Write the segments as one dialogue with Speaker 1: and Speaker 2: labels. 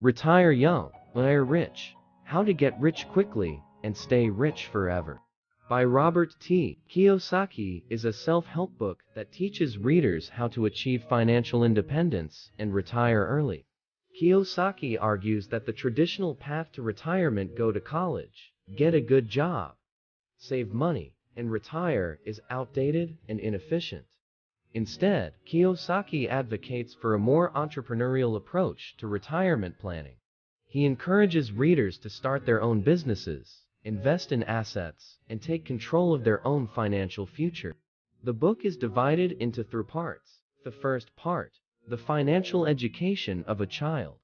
Speaker 1: Retire Young, Retire Rich. How to Get Rich Quickly and Stay Rich Forever. By Robert T. Kiyosaki is a self-help book that teaches readers how to achieve financial independence and retire early. Kiyosaki argues that the traditional path to retirement, go to college, get a good job, save money, and retire, is outdated and inefficient. Instead, Kiyosaki advocates for a more entrepreneurial approach to retirement planning. He encourages readers to start their own businesses, invest in assets, and take control of their own financial future. The book is divided into three parts. The first part, the financial education of a child.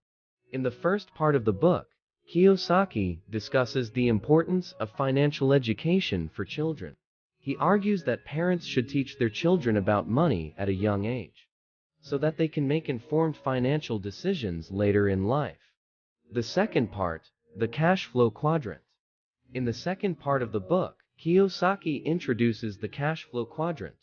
Speaker 1: In the first part of the book, Kiyosaki discusses the importance of financial education for children. He argues that parents should teach their children about money at a young age, so that they can make informed financial decisions later in life. The second part, the cash flow quadrant. In the second part of the book, Kiyosaki introduces the cash flow quadrant,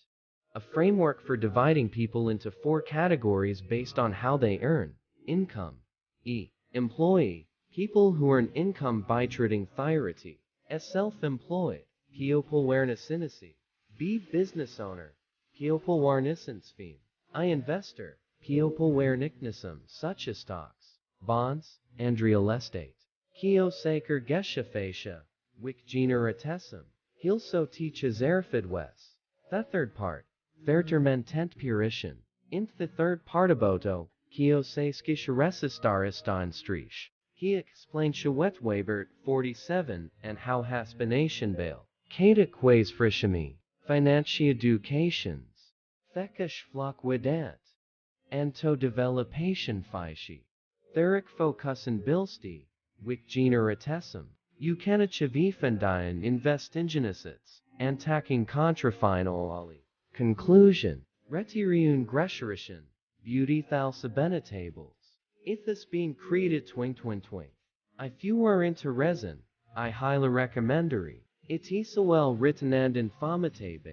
Speaker 1: a framework for dividing people into four categories based on how they earn income. E. Employee, people who earn income by trading theory. S. Self-employed, Piopulwarnasinasi. B. Business owner, Piopulwarnisansfim. I. Investor, Piopulwarniknasum, such as stocks, bonds, and real estate. Kiyosaker Geshafasha, Wikgeneratesum. Hilso teaches Erfidwes. The third part, Vertermentent Purishan. In the third partiboto, Kiyosaski Sharesistaristeinstrich. He explained Shawetwabert 47 and how Haspination Bale. Kata Quays Frishami. Financial Educations. Thekash Flock Widant. Anto Developation Fishi. Theric Focussen Bilsti. Wikgeneratesum. Ukanachavifandian Investingenisits. Antaking Contrafinoli. Conclusion. Retiriun Gresherishan. Beauty Thalsabenetables. Ithis being created twing. If you are into resin, I highly recommendary. It is well written and informative.